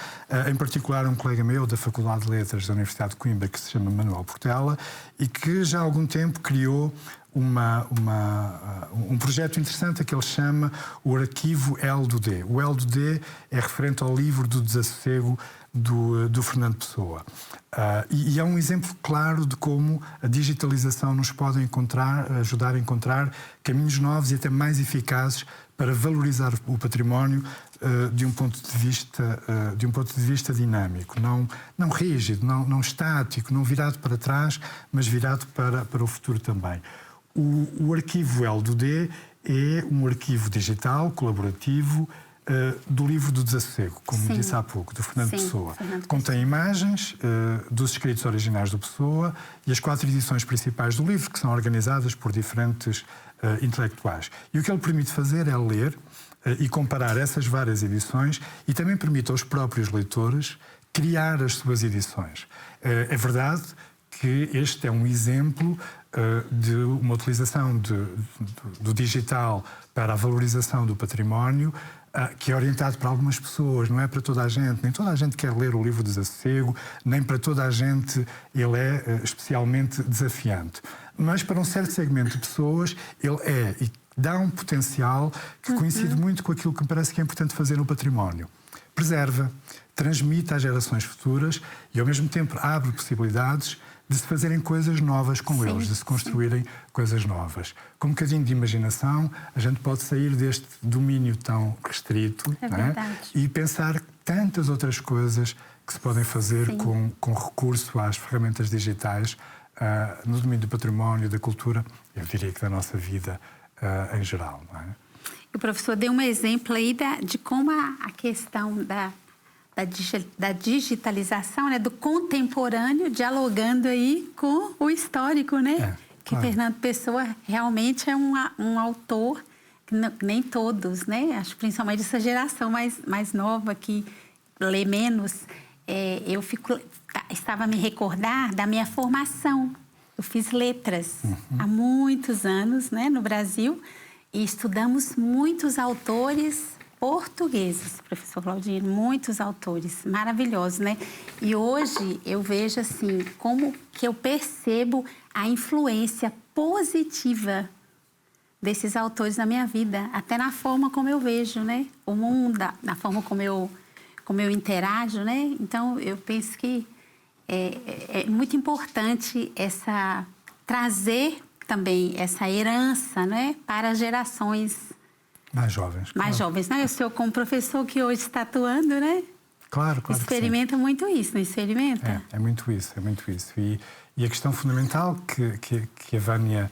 em particular um colega meu da Faculdade de Letras da Universidade de Coimbra, que se chama Manuel Portela, e que já há algum tempo criou um projeto interessante que ele chama o Arquivo L do D. O L do D é referente ao livro do Desassossego do Fernando Pessoa. E é um exemplo claro de como a digitalização nos pode ajudar a encontrar caminhos novos e até mais eficazes para valorizar o património de um ponto de vista dinâmico, não rígido, não estático, não virado para trás, mas virado para o futuro também. O arquivo L do D é um arquivo digital, colaborativo, do livro do Desassossego, como disse há pouco, do Fernando Pessoa. Contém imagens dos escritos originais do Pessoa e as 4 edições principais do livro, que são organizadas por diferentes intelectuais. E o que ele permite fazer é ler e comparar essas várias edições e também permite aos próprios leitores criar as suas edições. É verdade que este é um exemplo de uma utilização do digital para a valorização do património, que é orientado para algumas pessoas, não é para toda a gente. Nem toda a gente quer ler o livro do Desassossego, nem para toda a gente ele é especialmente desafiante. Mas para um certo segmento de pessoas ele é, e dá um potencial que coincide muito com aquilo que me parece que é importante fazer no património. Preserva, transmite às gerações futuras e ao mesmo tempo abre possibilidades de se fazerem coisas novas com eles, de se construírem coisas novas. Com um bocadinho de imaginação, a gente pode sair deste domínio tão restrito, e pensar tantas outras coisas que se podem fazer com recurso às ferramentas digitais no domínio do património, da cultura, eu diria que da nossa vida em geral. Não é? O professor deu um exemplo aí de como a questão da digitalização, né, do contemporâneo, dialogando aí com o histórico, né? Que Fernando Pessoa realmente é um autor que nem todos, né? Acho principalmente essa geração mais nova que lê menos. Estava a me recordar da minha formação. Eu fiz letras há muitos anos, né, no Brasil, e estudamos muitos autores portugueses, professor Claudino, muitos autores maravilhosos, né? E hoje eu vejo assim, como que eu percebo a influência positiva desses autores na minha vida, até na forma como eu vejo, né? O mundo, na forma como eu interajo, né? Então, eu penso que é muito importante trazer também essa herança, né? Para as gerações mais jovens. Mais jovens, né? O senhor, como professor que hoje está atuando, né? Claro experimenta muito isso, não experimenta? É muito isso. E a questão fundamental que a Vânia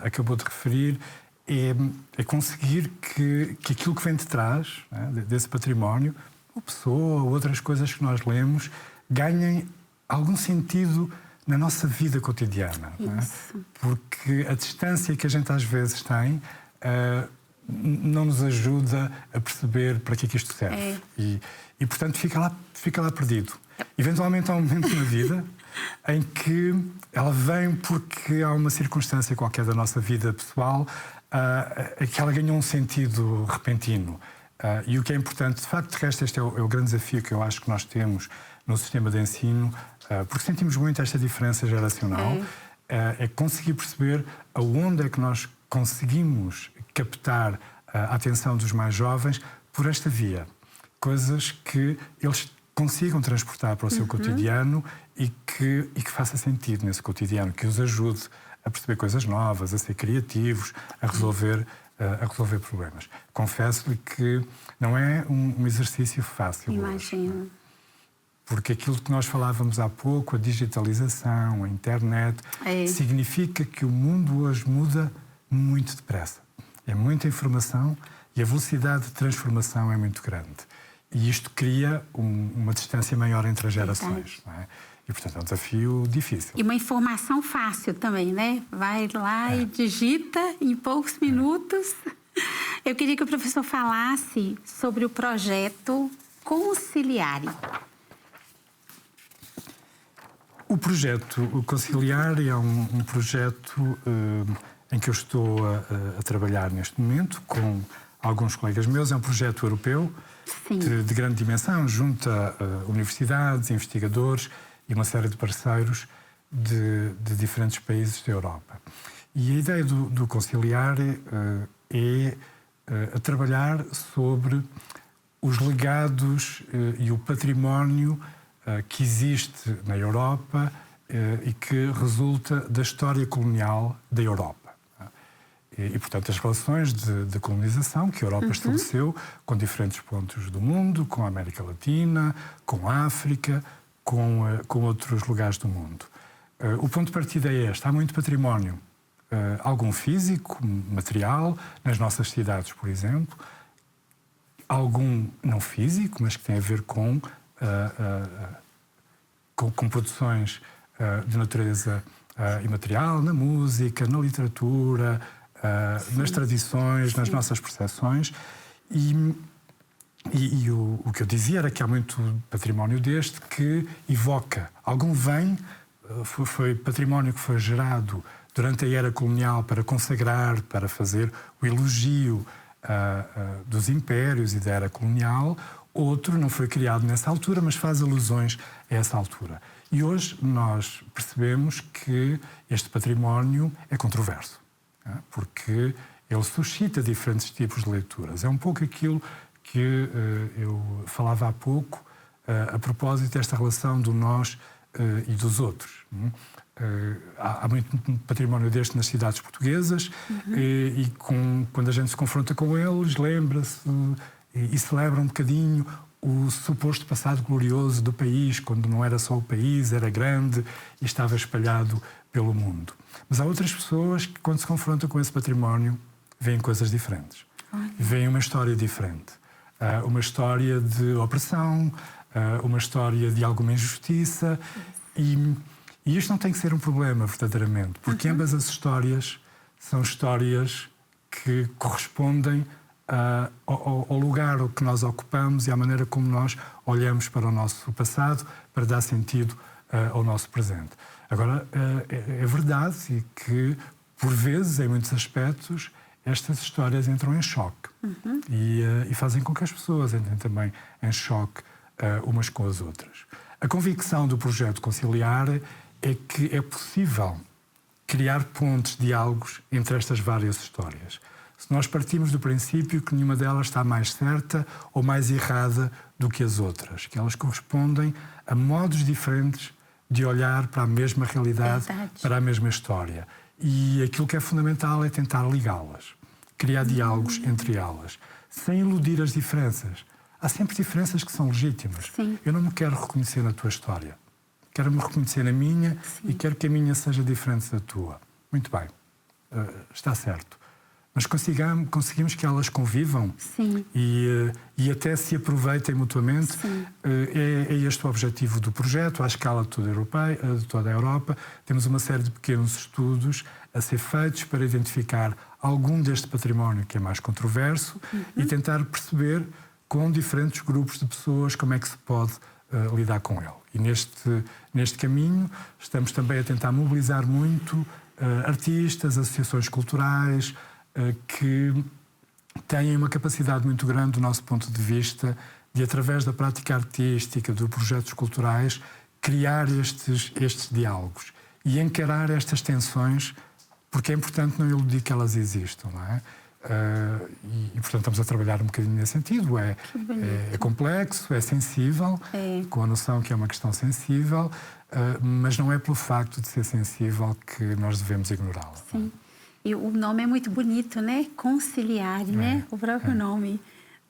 acabou de referir é conseguir que aquilo que vem de trás, né, desse património, ou pessoa, ou outras coisas que nós lemos, ganhem algum sentido na nossa vida cotidiana. Não é? Porque a distância que a gente às vezes tem não nos ajuda a perceber para que é que isto serve. E portanto, fica lá perdido. Eventualmente há um momento na vida em que ela vem porque há uma circunstância qualquer da nossa vida pessoal que ela ganhou um sentido repentino. E o que é importante, de facto, de resto, este é o grande desafio que eu acho que nós temos no sistema de ensino, porque sentimos muito esta diferença geracional, é conseguir perceber aonde é que nós conseguimos captar a atenção dos mais jovens por esta via. Coisas que eles consigam transportar para o seu cotidiano e que faça sentido nesse cotidiano, que os ajude a perceber coisas novas, a ser criativos, a resolver problemas. Confesso-lhe que não é um exercício fácil. Imagino. Hoje, porque aquilo que nós falávamos há pouco, a digitalização, a internet, significa que o mundo hoje muda muito depressa. É muita informação e a velocidade de transformação é muito grande. E isto cria uma distância maior entre as gerações. Não é? E, portanto, é um desafio difícil. E uma informação fácil também, né? Vai lá e digita em poucos minutos. Eu queria que o professor falasse sobre o projeto Conciliare. O projeto Conciliar é um projeto em que eu estou a trabalhar neste momento com alguns colegas meus. É um projeto europeu de grande dimensão, junta universidades, investigadores e uma série de parceiros de diferentes países da Europa. E a ideia do Conciliar é a trabalhar sobre os legados e o património que existe na Europa e que resulta da história colonial da Europa. E portanto, as relações de colonização que a Europa estabeleceu com diferentes pontos do mundo, com a América Latina, com a África, com outros lugares do mundo. O ponto de partida é este. Há muito património, algum físico, material, nas nossas cidades, por exemplo, algum não físico, mas que tem a ver com produções de natureza imaterial, na música, na literatura, nas tradições, nas nossas percepções. E o que eu dizia era que há muito património deste que evoca. Algum foi património que foi gerado durante a era colonial para consagrar, para fazer o elogio dos impérios e da era colonial. Outro não foi criado nessa altura, mas faz alusões a essa altura. E hoje nós percebemos que este património é controverso, porque ele suscita diferentes tipos de leituras. É um pouco aquilo que eu falava há pouco a propósito desta relação do nós e dos outros. Há muito património deste nas cidades portuguesas e quando a gente se confronta com eles, lembra-se e celebra um bocadinho o suposto passado glorioso do país, quando não era só o país, era grande e estava espalhado pelo mundo. Mas há outras pessoas que, quando se confrontam com esse património, veem coisas diferentes. Veem uma história diferente. Uma história de opressão, uma história de alguma injustiça. E isto não tem que ser um problema, verdadeiramente, porque ambas as histórias são histórias que correspondem ao lugar que nós ocupamos e à maneira como nós olhamos para o nosso passado para dar sentido ao nosso presente. Agora, é verdade que, por vezes, em muitos aspectos, estas histórias entram em choque e fazem com que as pessoas entrem também em choque umas com as outras. A convicção do projeto Conciliar é que é possível criar pontes, diálogos entre estas várias histórias. Se nós partimos do princípio que nenhuma delas está mais certa ou mais errada do que as outras, que elas correspondem a modos diferentes de olhar para a mesma realidade, para a mesma história. E aquilo que é fundamental é tentar ligá-las, criar diálogos entre elas, sem iludir as diferenças. Há sempre diferenças que são legítimas. Sim. Eu não me quero reconhecer na tua história. Quero-me reconhecer na minha e quero que a minha seja diferente da tua. Muito bem, está certo. Mas conseguimos que elas convivam e até se aproveitem mutuamente. É este o objetivo do projeto, à escala de toda a Europa. Temos uma série de pequenos estudos a ser feitos para identificar algum deste património que é mais controverso e tentar perceber com diferentes grupos de pessoas como é que se pode lidar com ele. E neste caminho estamos também a tentar mobilizar muito artistas, associações culturais, que têm uma capacidade muito grande do nosso ponto de vista de, através da prática artística, de projetos culturais, criar estes diálogos e encarar estas tensões, porque é importante não iludir que elas existam, não é? E portanto estamos a trabalhar um bocadinho nesse sentido. É complexo, é sensível, com a noção que é uma questão sensível, mas não é pelo facto de ser sensível que nós devemos ignorá-la. Sim. E o nome é muito bonito, né? Conciliar, né? O próprio nome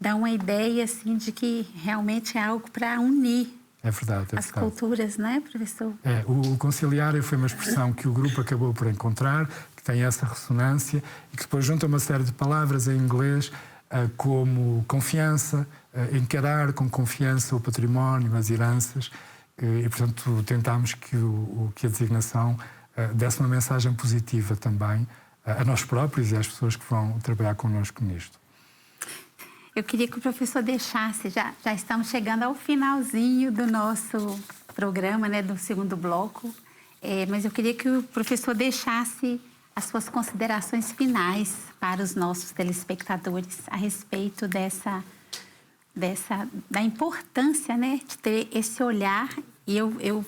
dá uma ideia, assim, de que realmente é algo para unir as culturas, né, professor? O conciliar foi uma expressão que o grupo acabou por encontrar, que tem essa ressonância e que depois junta uma série de palavras em inglês como confiança, encarar com confiança o património, as heranças, e portanto tentámos que a designação desse uma mensagem positiva também a nós próprios e às pessoas que vão trabalhar connosco nisto. Eu queria que o professor deixasse, já estamos chegando ao finalzinho do nosso programa, né, do segundo bloco, mas eu queria que o professor deixasse as suas considerações finais para os nossos telespectadores a respeito da importância, né, de ter esse olhar. E eu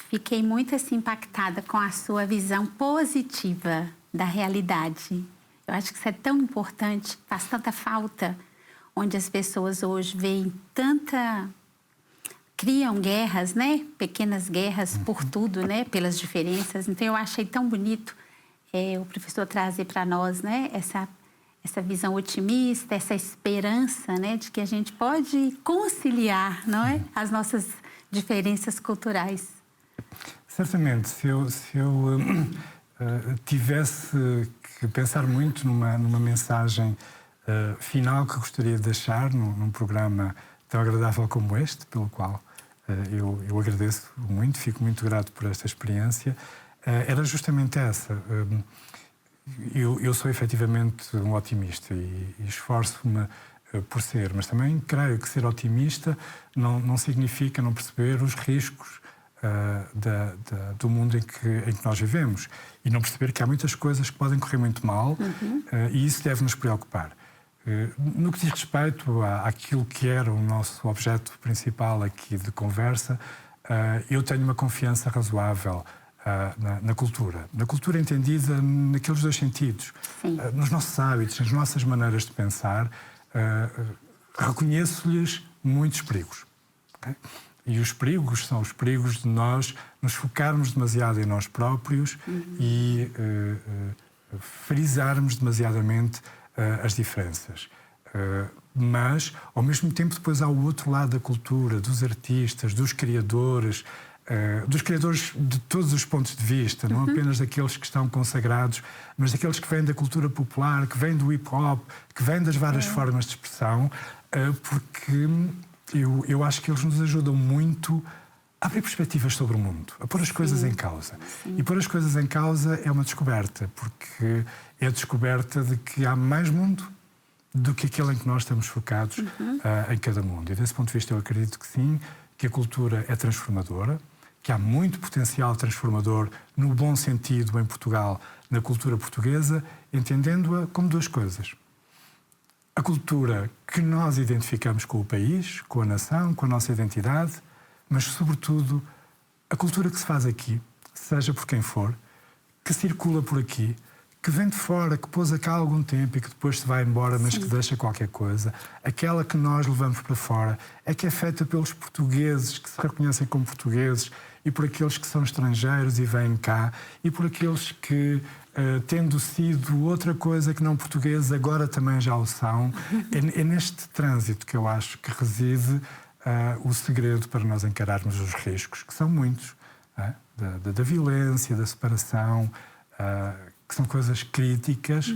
fiquei muito assim, impactada com a sua visão positiva da realidade. Eu acho que isso é tão importante, faz tanta falta, onde as pessoas hoje veem criam guerras, né? Pequenas guerras por tudo, né? Pelas diferenças. Então, eu achei tão bonito o professor trazer para nós, né? Essa visão otimista, essa esperança, né? De que a gente pode conciliar, não é? As nossas diferenças culturais. Certamente, se eu tivesse que pensar muito numa mensagem final que gostaria de deixar num programa tão agradável como este, pelo qual eu agradeço muito, fico muito grato por esta experiência, era justamente essa. Eu sou efetivamente um otimista e esforço-me por ser, mas também creio que ser otimista não significa não perceber os riscos do mundo em que nós vivemos e não perceber que há muitas coisas que podem correr muito mal e isso deve nos preocupar. No que diz respeito àquilo que era o nosso objeto principal aqui de conversa, eu tenho uma confiança razoável na cultura. Na cultura entendida naqueles dois sentidos. Nos nossos hábitos, nas nossas maneiras de pensar, reconheço-lhes muitos perigos. Okay? E os perigos são os perigos de nós nos focarmos demasiado em nós próprios e frisarmos demasiadamente as diferenças. Mas, ao mesmo tempo, depois há o outro lado da cultura, dos artistas, dos criadores de todos os pontos de vista, não apenas daqueles que estão consagrados, mas daqueles que vêm da cultura popular, que vêm do hip-hop, que vêm das várias formas de expressão, porque eu acho que eles nos ajudam muito a abrir perspectivas sobre o mundo, a pôr as coisas em causa. E pôr as coisas em causa é uma descoberta, porque é a descoberta de que há mais mundo do que aquele em que nós estamos focados em cada mundo. E desse ponto de vista eu acredito que sim, que a cultura é transformadora, que há muito potencial transformador no bom sentido em Portugal, na cultura portuguesa, entendendo-a como duas coisas. A cultura que nós identificamos com o país, com a nação, com a nossa identidade, mas, sobretudo, a cultura que se faz aqui, seja por quem for, que circula por aqui, que vem de fora, que pôs cá há algum tempo e que depois se vai embora, mas que deixa qualquer coisa. Aquela que nós levamos para fora é que é feita pelos portugueses, que se reconhecem como portugueses, e por aqueles que são estrangeiros e vêm cá, e por aqueles que, tendo sido outra coisa que não portugueses, agora também já o são. É neste trânsito que eu acho que reside o segredo para nós encararmos os riscos, que são muitos, da violência, da separação, que são coisas críticas,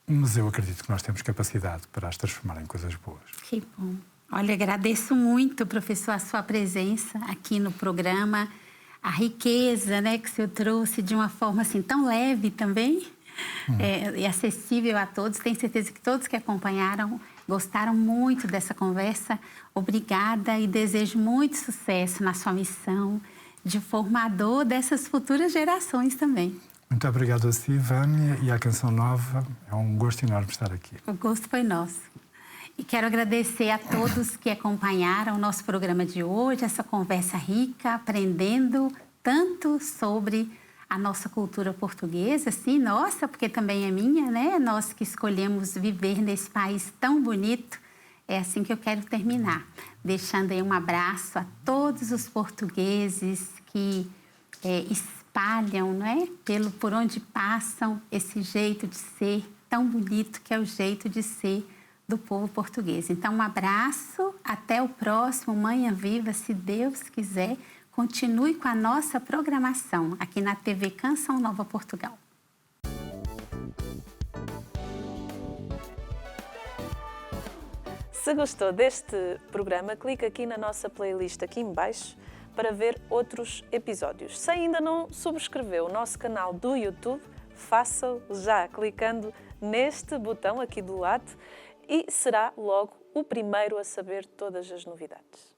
mas eu acredito que nós temos capacidade para as transformar em coisas boas. Que bom. Olha, agradeço muito, professor, a sua presença aqui no programa, a riqueza, né, que o senhor trouxe de uma forma assim tão leve também e acessível a todos. Tenho certeza que todos que acompanharam gostaram muito dessa conversa. Obrigada e desejo muito sucesso na sua missão de formador dessas futuras gerações também. Muito obrigado a si, Vânia, e à Canção Nova. É um gosto enorme estar aqui. O gosto foi nosso. E quero agradecer a todos que acompanharam o nosso programa de hoje, essa conversa rica, aprendendo tanto sobre a nossa cultura portuguesa, sim, nossa, porque também é minha, né? Nós que escolhemos viver nesse país tão bonito. É assim que eu quero terminar, deixando aí um abraço a todos os portugueses que espalham, não é? Por onde passam esse jeito de ser tão bonito que é o jeito de ser do povo português. Então, um abraço, até o próximo Manhã Viva, se Deus quiser. Continue com a nossa programação aqui na TV Canção Nova Portugal. Se gostou deste programa, clique aqui na nossa playlist aqui em baixo para ver outros episódios. Se ainda não subscreveu o nosso canal do YouTube, faça-o já clicando neste botão aqui do lado e será logo o primeiro a saber todas as novidades.